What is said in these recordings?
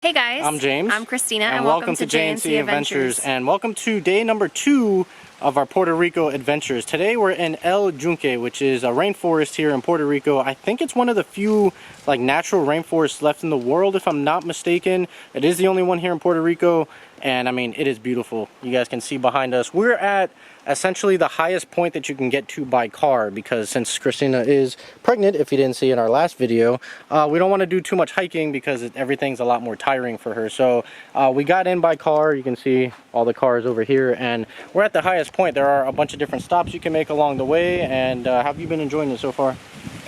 Hey guys, I'm James. I'm Christina, and welcome to JNC Adventures. And welcome to day number 2 of our Puerto Rico adventures. Today we're in El Yunque, which is a rainforest here in Puerto Rico. I think it's one of the few natural rainforests left in the world, if I'm not mistaken. It is the only one here in Puerto Rico, and I mean, it is beautiful. You guys can see behind us. We're at essentially the highest point that you can get to by car, because since Christina is pregnant, if you didn't see in our last video, we don't want to do too much hiking because everything's a lot more tiring for her. So we got in by car. You can see all the cars over here, and we're at the highest point. There are a bunch of different stops you can make along the way. And have you been enjoying it so far?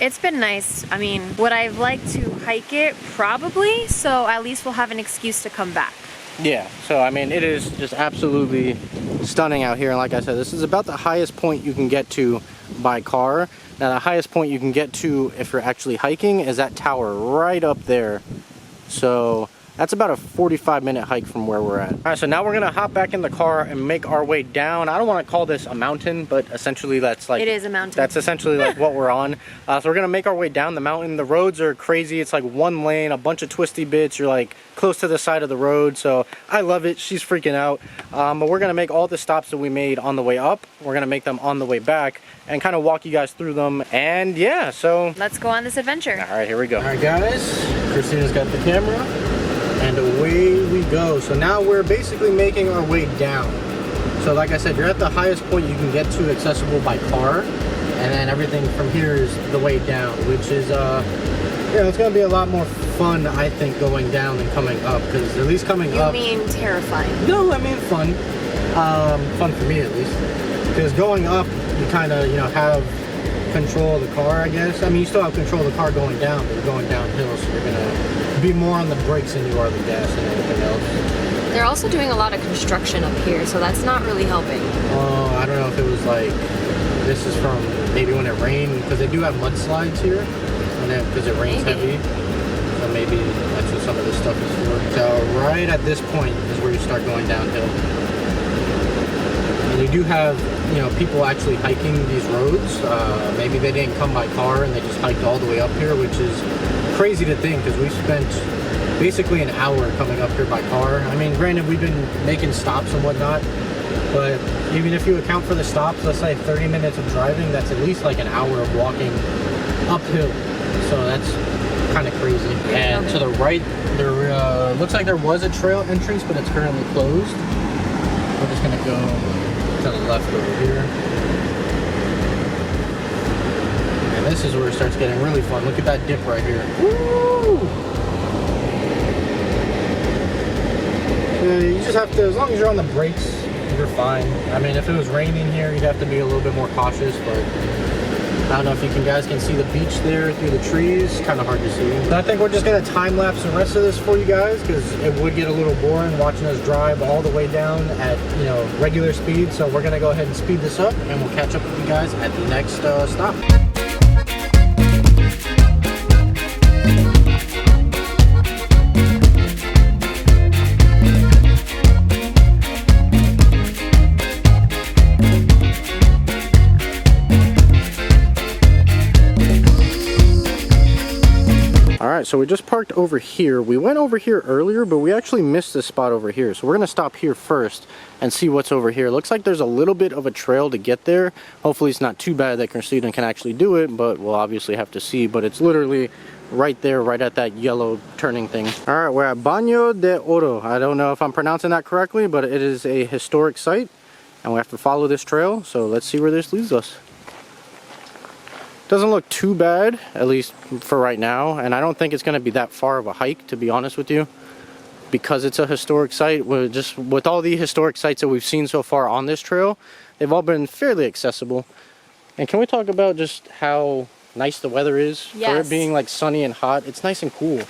It's been nice. I mean, would I like to hike it? Probably, so at least we'll have an excuse to come back. Yeah, so I mean, it is just absolutely stunning out here. And like I said, this is about the highest point you can get to by car. Now, the highest point you can get to if you're actually hiking is that tower right up there. So that's about a 45-minute hike from where we're at. All right, so now we're gonna hop back in the car and make our way down. I don't want to call this a mountain, but essentially that's like... It is a mountain. That's essentially like what we're on. So we're gonna make our way down the mountain. The roads are crazy. It's like one lane, a bunch of twisty bits. You're like close to the side of the road. So I love it. She's freaking out. But we're gonna make all the stops that we made on the way up. We're gonna make them on the way back and kind of walk you guys through them. And yeah, so... let's go on this adventure. All right, here we go. All right, guys. Christina's got the camera. And away we go. So now we're basically making our way down. So like I said, you're at the highest point you can get to accessible by car. And then everything from here is the way down, which is, it's going to be a lot more fun, I think, going down than coming up. Because at least coming up... You mean terrifying? No, I mean fun. Fun for me, at least. Because going up, you kind of, have control of the car, I guess. I mean, you still have control of the car going down, but you're going downhill, so you're going to be more on the brakes than you are the gas and anything else. They're also doing a lot of construction up here, so that's not really helping. Oh, I don't know if it was like, this is from maybe when it rained, because they do have mudslides here, because it rains heavy. So maybe that's what some of this stuff is for. So right at this point is where you start going downhill. And you do have, people actually hiking these roads. Maybe they didn't come by car and they just hiked all the way up here, which is crazy to think, because we spent basically an hour coming up here by car. I mean, granted, we've been making stops and whatnot, but even if you account for the stops, let's say 30 minutes of driving, that's at least like an hour of walking uphill. So that's kind of crazy. And to the right, there looks like there was a trail entrance, but it's currently closed. We're just gonna go to the left over here. And this is where it starts getting really fun. Look at that dip right here. Woo! You just have to, as long as you're on the brakes, you're fine. I mean, if it was raining here, you'd have to be a little bit more cautious, but I don't know if you guys can see the beach there through the trees. Kind of hard to see. But I think we're just gonna time lapse the rest of this for you guys, because it would get a little boring watching us drive all the way down at regular speed. So we're gonna go ahead and speed this up, and we'll catch up with you guys at the next stop. Alright, so we just parked over here. We went over here earlier, but we actually missed this spot over here. So we're going to stop here first and see what's over here. Looks like there's a little bit of a trail to get there. Hopefully it's not too bad that Christina can actually do it, but we'll obviously have to see. But it's literally right there, right at that yellow turning thing. Alright, we're at Baño de Oro. I don't know if I'm pronouncing that correctly, but it is a historic site, and we have to follow this trail. So let's see where this leads us. Doesn't look too bad, at least for right now, and I don't think it's going to be that far of a hike, to be honest with you, because it's a historic site. With all the historic sites that we've seen so far on this trail, they've all been fairly accessible. And can we talk about just how nice the weather is? Yes. For it being like sunny and hot, it's nice and cool.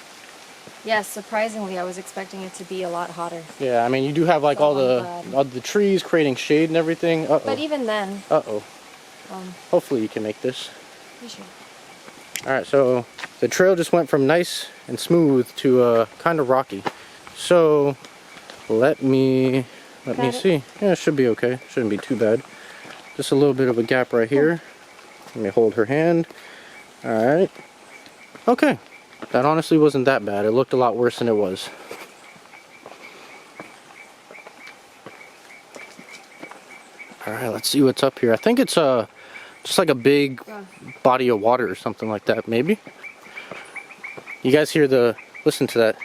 Yes, surprisingly, I was expecting it to be a lot hotter. Yeah, I mean, you do have like all the trees creating shade and everything. But even then... hopefully you can make this. Sure. Alright, so the trail just went from nice and smooth to kind of rocky. So let me see. Yeah, it should be okay. Shouldn't be too bad. Just a little bit of a gap right here. Let me hold her hand. Alright. Okay. That honestly wasn't that bad. It looked a lot worse than it was. All right, let's see what's up here. I think it's just like a big body of water or something like that, maybe. You guys hear listen to that.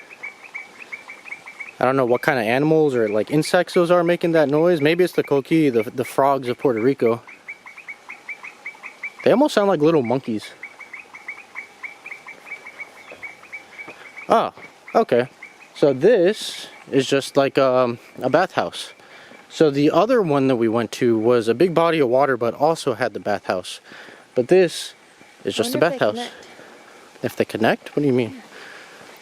I don't know what kind of animals or like insects those are making that noise. Maybe it's the coqui, the frogs of Puerto Rico. They almost sound like little monkeys. Oh, okay. So this is just like a bathhouse. So the other one that we went to was a big body of water, but also had the bathhouse. But this is just a bathhouse. If they connect? What do you mean?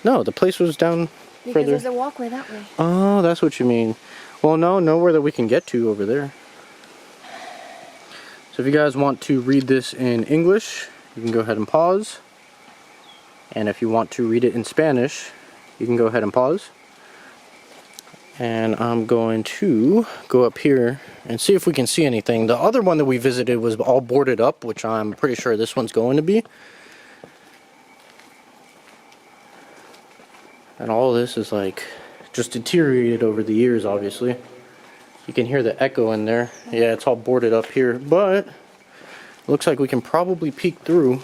No, the place was down because further. There's a walkway that way. Oh, that's what you mean. Well, no, nowhere that we can get to over there. So if you guys want to read this in English, you can go ahead and pause. And if you want to read it in Spanish, you can go ahead and pause. And I'm going to go up here and see if we can see anything. The other one that we visited was all boarded up, which I'm pretty sure this one's going to be. And all this is like just deteriorated over the years, obviously. You can hear the echo in there. Yeah, it's all boarded up here, but it looks like we can probably peek through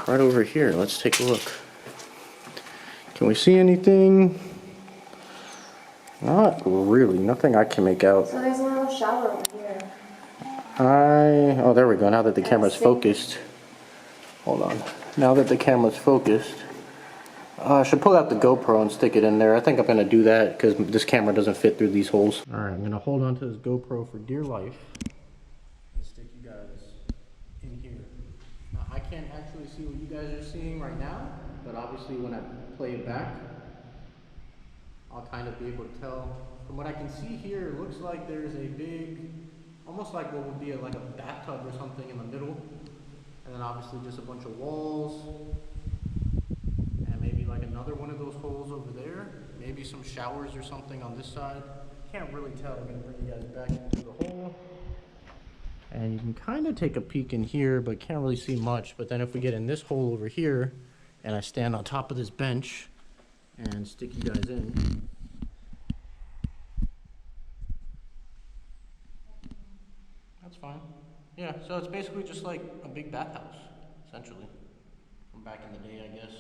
right over here. Let's take a look. Can we see anything? Not really, nothing I can make out. So there's a little shower over here. Oh, there we go. Now that the camera's focused. Hold on. Now that the camera's focused, I should pull out the GoPro and stick it in there. I think I'm going to do that because this camera doesn't fit through these holes. Alright, I'm going to hold on to this GoPro for dear life and stick you guys in here. Now, I can't actually see what you guys are seeing right now, but obviously when I play it back, I'll kind of be able to tell. From what I can see here, it looks like there's a big, almost like what would be like a bathtub or something in the middle. And then obviously just a bunch of walls. And maybe like another one of those holes over there. Maybe some showers or something on this side. Can't really tell. I'm going to bring you guys back into the hole. And you can kind of take a peek in here, but can't really see much. But then if we get in this hole over here, and I stand on top of this bench, and stick you guys in. That's fine. Yeah, so it's basically just like a big bathhouse, essentially. From back in the day, I guess,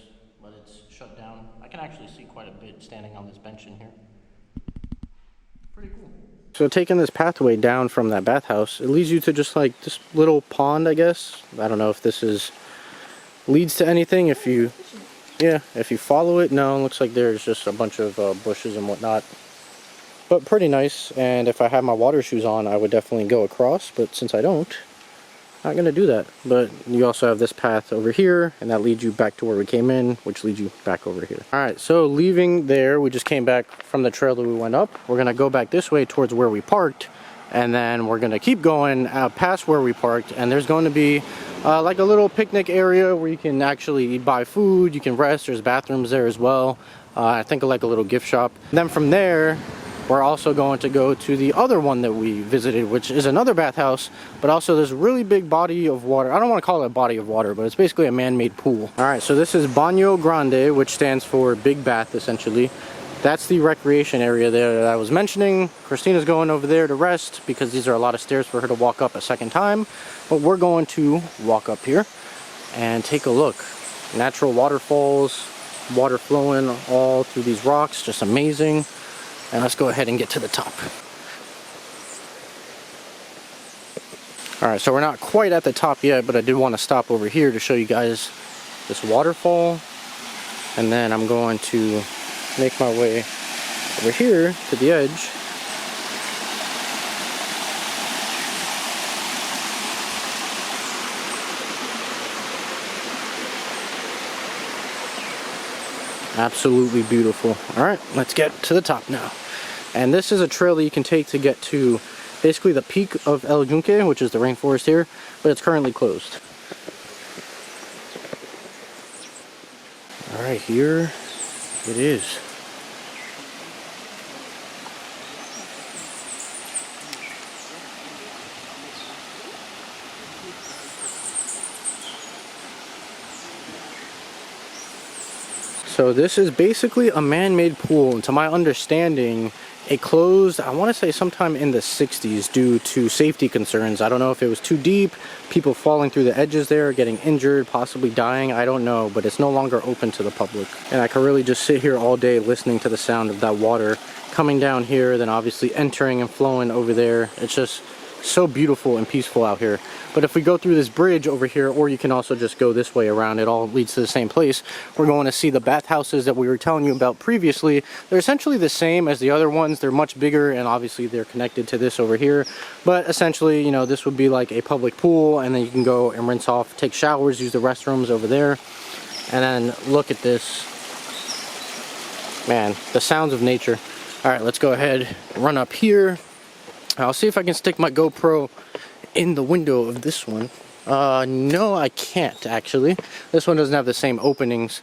but it's shut down. I can actually see quite a bit standing on this bench in here. Pretty cool. So taking this pathway down from that bathhouse, it leads you to just like this little pond, I guess. I don't know if this leads to anything if you follow it. No, it looks like there's just a bunch of bushes and whatnot, but pretty nice. And if I had my water shoes on, I would definitely go across, but since I don't, not gonna do that. But you also have this path over here, and that leads you back to where we came in, which leads you back over here. All right, so leaving there, we just came back from the trail that we went up. We're gonna go back this way towards where we parked, and then we're gonna keep going past where we parked, and there's going to be like a little picnic area where you can actually buy food, you can rest, there's bathrooms there as well. I think like a little gift shop. And then from there, we're also going to go to the other one that we visited, which is another bathhouse, but also this really big body of water. I don't want to call it a body of water, but it's basically a man-made pool. All right, so this is Baño Grande, which stands for big bath, essentially. That's the recreation area there that I was mentioning. Christina's going over there to rest because these are a lot of stairs for her to walk up a second time. But we're going to walk up here and take a look. Natural waterfalls, water flowing all through these rocks, just amazing. And let's go ahead and get to the top. All right, so we're not quite at the top yet, but I did want to stop over here to show you guys this waterfall. And then I'm going to make my way over here to the edge. Absolutely beautiful. All right, let's get to the top now. And this is a trail that you can take to get to basically the peak of El Yunque, which is the rainforest here, but it's currently closed. All right, here it is. So this is basically a man-made pool, and to my understanding, It closed, I want to say sometime in the 60s due to safety concerns. I don't know if it was too deep, people falling through the edges there, getting injured, possibly dying, I don't know, but it's no longer open to the public. And I could really just sit here all day listening to the sound of that water coming down here, then obviously entering and flowing over there. It's just so beautiful and peaceful out here. But if we go through this bridge over here, or you can also just go this way around, it all leads to the same place. We're going to see the bathhouses that we were telling you about previously. They're essentially the same as the other ones. They're much bigger, and obviously they're connected to this over here. But essentially, you know, this would be like a public pool, and then you can go and rinse off, take showers, use the restrooms over there. And then look at this. Man, the sounds of nature. All right, let's go ahead, run up here. I'll see if I can stick my GoPro in the window of this one. No, I can't actually. This one doesn't have the same openings.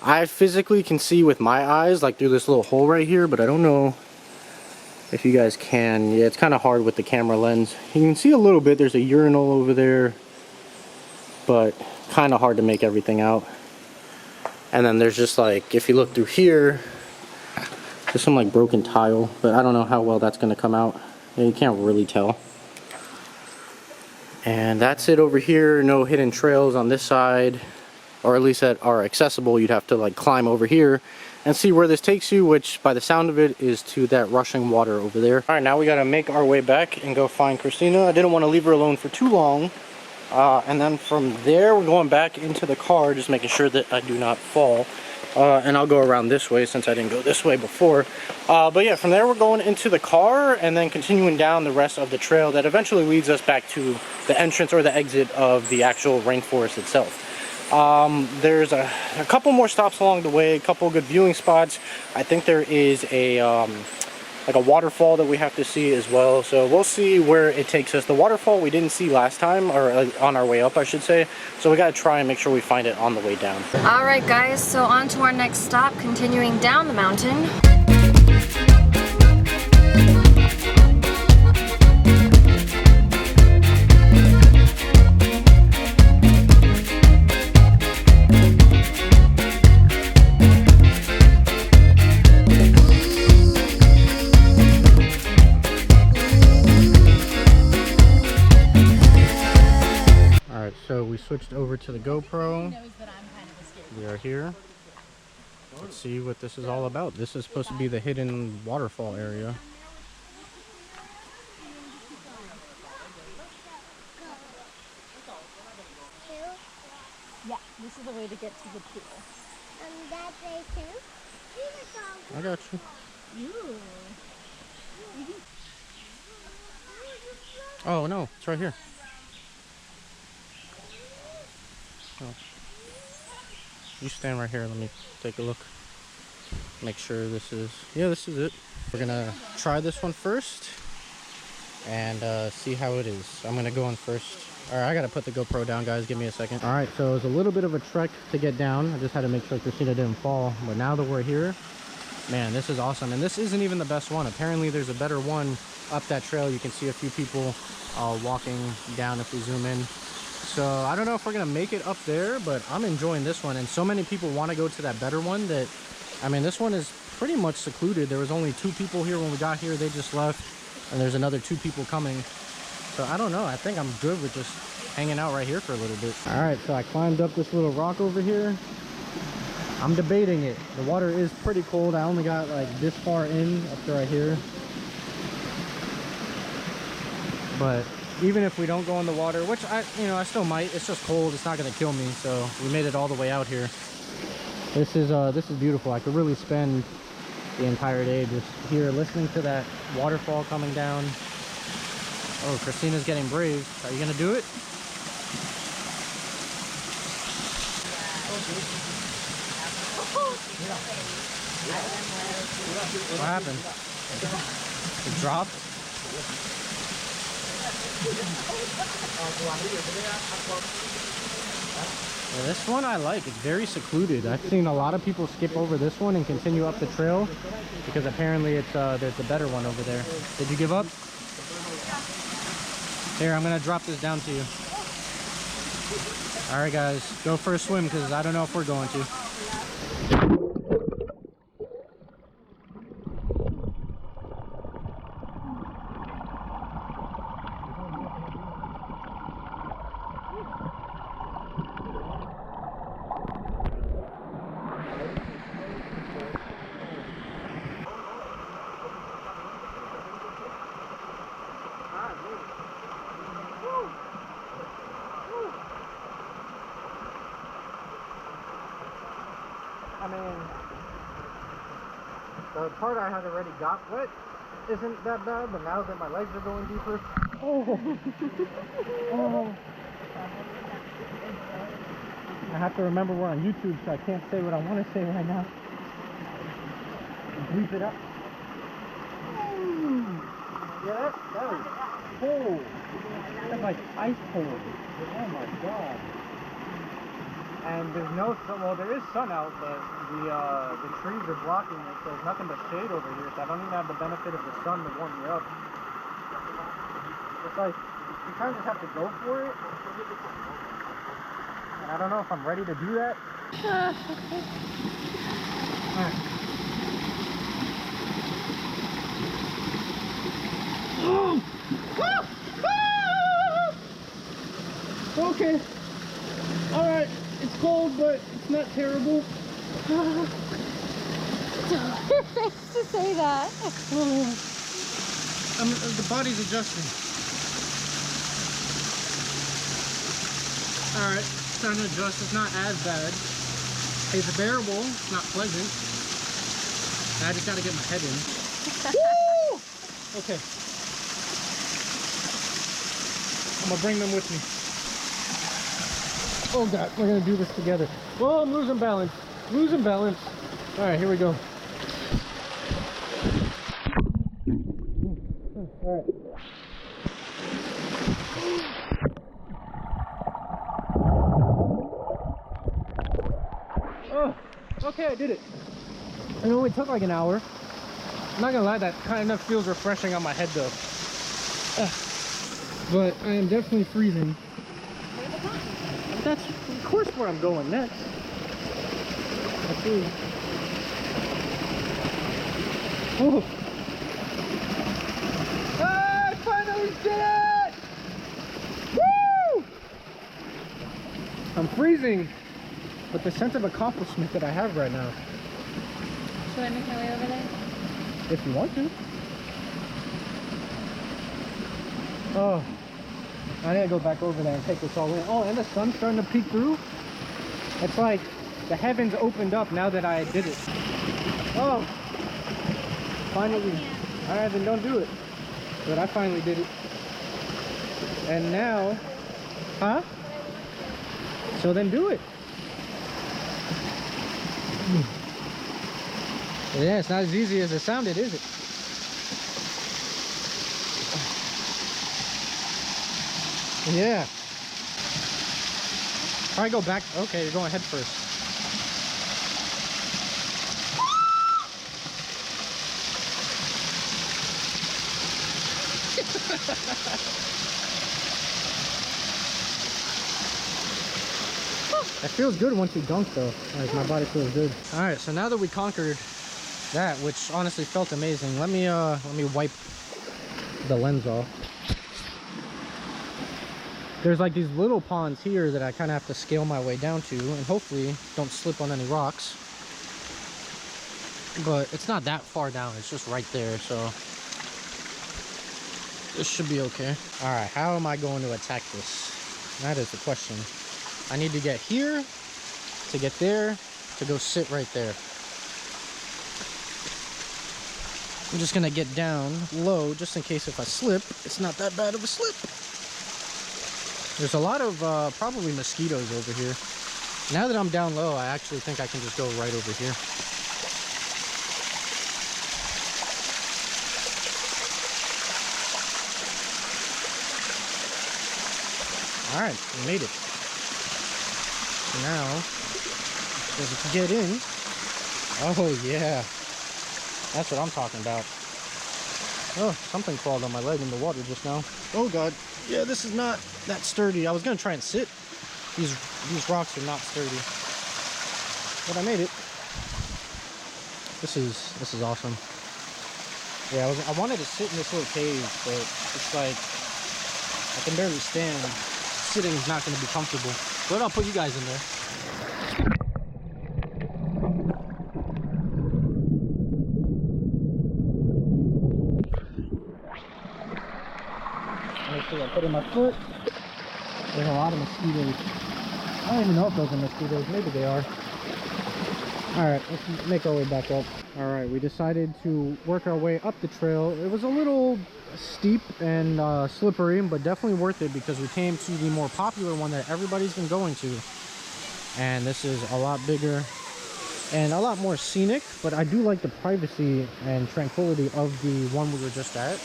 I physically can see with my eyes, like through this little hole right here, but I don't know if you guys can. Yeah, it's kind of hard with the camera lens. You can see a little bit. There's a urinal over there, but kind of hard to make everything out. And then there's just like, if you look through here, there's some like broken tile, but I don't know how well that's going to come out. Yeah, you can't really tell. And that's it over here. No hidden trails on this side, or at least that are accessible. You'd have to like climb over here and see where this takes you, which by the sound of it is to that rushing water over there. All right, now we got to make our way back and go find Christina. I didn't want to leave her alone for too long. And then from there, we're going back into the car, just making sure that I do not fall. And I'll go around this way since I didn't go this way before. But yeah, from there we're going into the car and then continuing down the rest of the trail that eventually leads us back to the entrance or the exit of the actual rainforest itself. There's a couple more stops along the way, a couple good viewing spots. I think there is a like a waterfall that we have to see as well, so we'll see where it takes us. The waterfall we didn't see last time, or on our way up I should say, so we gotta try and make sure we find it on the way down. All right guys, so on to our next stop, continuing down the mountain. So we switched over to the GoPro. We are here. Let's see what this is all about. This is supposed to be the hidden waterfall area. Yeah, this is the way to get to the pool. That way too? I got you. Oh no, it's right here. Oh. You stand right here, let me take a look. Make sure this is, yeah, this is it. We're gonna try this one first and see how it is. I'm gonna go in first. Alright, I gotta put the GoPro down, guys, give me a second. Alright, so it was a little bit of a trek to get down. I just had to make sure Christina didn't fall, but now that we're here, man, this is awesome. And this isn't even the best one. Apparently there's a better one up that trail. You can see a few people walking down if we zoom in. So I don't know if we're gonna make it up there, but I'm enjoying this one. And so many people want to go to that better one that, I mean, this one is pretty much secluded. There was only 2 people here when we got here. They just left, and there's another 2 people coming. So I don't know. I think I'm good with just hanging out right here for a little bit. All right, so I climbed up this little rock over here. I'm debating it. The water is pretty cold. I only got like this far in up to right here. But even if we don't go in the water, which I still might, it's just cold, it's not gonna kill me. So we made it all the way out here. This is beautiful. I could really spend the entire day just here listening to that waterfall coming down. Oh, Christina's getting brave. Are you gonna do it? What happened? It dropped? Yeah, this one I like. It's very secluded. I've seen a lot of people skip over this one and continue up the trail because apparently it's there's a better one over there. Did you give up? Here, I'm gonna drop this down to you. All right, guys, go for a swim because I don't know if we're going to. The part I had already got wet isn't that bad, but now that my legs are going deeper, I have to remember we're on YouTube, so I can't say what I want to say right now. Bleep it up. Yeah, that was cold. That's like ice cold. Oh my god. And there's no sun, well there is sun out, but the trees are blocking it, so there's nothing but shade over here, so I don't even have the benefit of the sun to warm me up. It's like, you kind of just have to go for it. And I don't know if I'm ready to do that. Okay. Alright. It's cold, but it's not terrible. Your face to say that. The body's adjusting. Alright, starting to adjust. It's not as bad. It's bearable. It's not pleasant. I just gotta get my head in. Woo! Okay. I'm gonna bring them with me. Oh god, we're gonna do this together. Whoa, I'm losing balance. Losing balance. Alright, here we go. Alright. Oh, okay, I did it. It only took like an hour. I'm not gonna lie, that kind of feels refreshing on my head though. But I am definitely freezing. That's of course where I'm going next. Let's see. Oh! I finally did it! Woo! I'm freezing, but the sense of accomplishment that I have right now. Should I make my way over there? If you want to. Oh. I gotta go back over there and take this all in. Oh, and the sun's starting to peek through. It's like the heavens opened up now that I did it. Oh, finally. All right, then don't do it. But I finally did it. And now, huh? So then do it. Yeah, it's not as easy as it sounded, is it? Yeah. Probably go back. Okay, you're going head first. It feels good once you dunk though. Like my body feels good. All right, so now that we conquered that, which honestly felt amazing, let me wipe the lens off. There's like these little ponds here that I kind of have to scale my way down to, and hopefully don't slip on any rocks. But it's not that far down, it's just right there, so this should be okay. All right, how am I going to attack this? That is the question. I need to get here, to get there, to go sit right there. I'm just gonna get down low, just in case if I slip, it's not that bad of a slip. There's a lot of probably mosquitoes over here. Now that I'm down low, I actually think I can just go right over here. All right, we made it. Now, just get in. Oh yeah, that's what I'm talking about. Oh, something crawled on my leg in the water just now. Oh god. Yeah, this is not that sturdy. I was gonna try and sit. These rocks are not sturdy. But I made it. This is awesome. Yeah, I wanted to sit in this little cave, but it's like I can barely stand. Sitting is not gonna be comfortable. But I'll put you guys in there. Make sure I put in my foot. There's a lot of mosquitoes. I don't even know if those are mosquitoes. Maybe they are. Alright, let's make our way back up. All right, we decided to work our way up the trail. It was a little steep and slippery, but definitely worth it because we came to the more popular one that everybody's been going to. And this is a lot bigger and a lot more scenic, but I do like the privacy and tranquility of the one we were just at.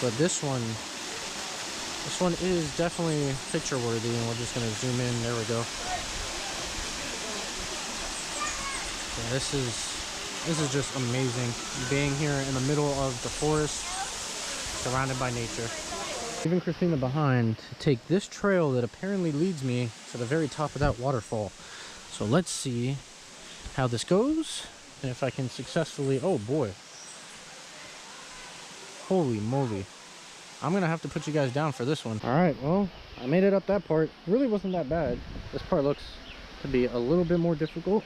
But this one is definitely picture worthy, and we're just gonna zoom in. There we go. Yeah, this is just amazing, being here in the middle of the forest, surrounded by nature. Leaving Christina behind to take this trail that apparently leads me to the very top of that waterfall. So let's see how this goes, and if I can successfully, oh boy. Holy moly. I'm gonna have to put you guys down for this one. All right, well, I made it up that part. Really wasn't that bad. This part looks to be a little bit more difficult.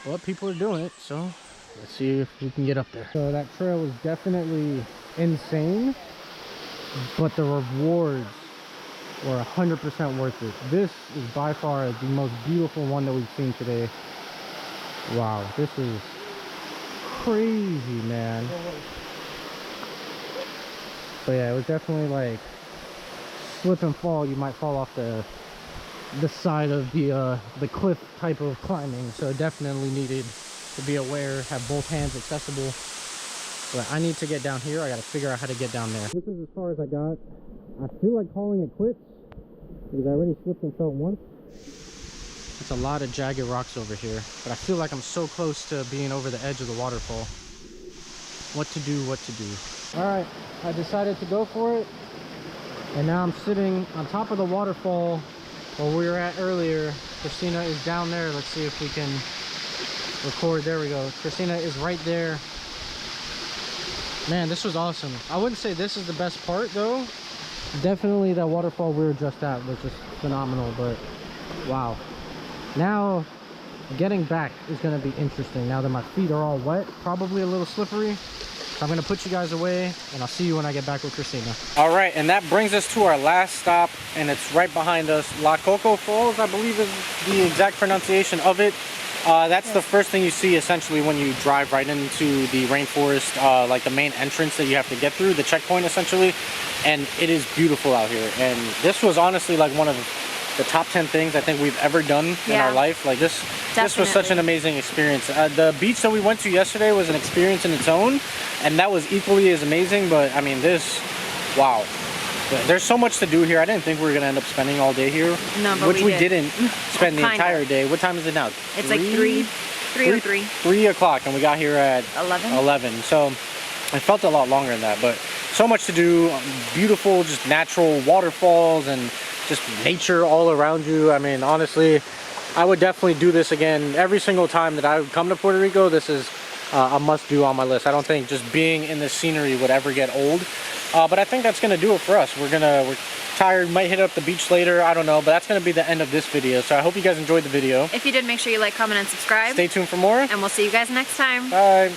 But people are doing it, so let's see if we can get up there. So that trail was definitely insane, but the rewards were 100% worth it. This is by far the most beautiful one that we've seen today. Wow, this is crazy, man. But yeah, it was definitely like slip and fall. You might fall off the side of the cliff type of climbing, so definitely needed to be aware, have both hands accessible. But I need to get down here. I gotta figure out how to get down there. This is as far as I got. I feel like calling it quits because I already slipped and fell once. It's a lot of jagged rocks over here, but I feel like I'm so close to being over the edge of the waterfall. What to do, what to do. All right, I decided to go for it, and now I'm sitting on top of the waterfall where we were at earlier. Christina is down there. Let's see if we can record. There we go. Christina is right there. Man, this was awesome. I wouldn't say this is the best part though. Definitely that waterfall we were just at was just phenomenal, but wow. Now getting back is going to be interesting now that my feet are all wet, probably a little slippery. I'm going to put you guys away, and I'll see you when I get back with Christina. All right, and that brings us to our last stop, and it's right behind us. La Coco Falls, I believe is the exact pronunciation of it. That's the first thing you see essentially when you drive right into the rainforest, like the main entrance that you have to get through, the checkpoint essentially. And it is beautiful out here. And this was honestly like one of the top 10 things I think we've ever done in our life. Like this was such an amazing experience. The beach that we went to yesterday was an experience in its own, and that was equally as amazing. But I mean, this, wow. There's so much to do here. I didn't think we were gonna end up spending all day here. No, but which we didn't spend the entire day. What time is it now? It's like 3 o'clock, and we got here at 11. So it felt a lot longer than that, but so much to do. Beautiful, just natural waterfalls and just nature all around you. I mean, honestly, I would definitely do this again every single time that I would come to Puerto Rico. This is a must-do on my list. I don't think just being in the scenery would ever get old. But I think that's gonna do it for us. We're tired, might hit up the beach later, I don't know, but that's gonna be the end of this video. So I hope you guys enjoyed the video. If you did, make sure you like, comment, and subscribe. Stay tuned for more. And we'll see you guys next time. Bye.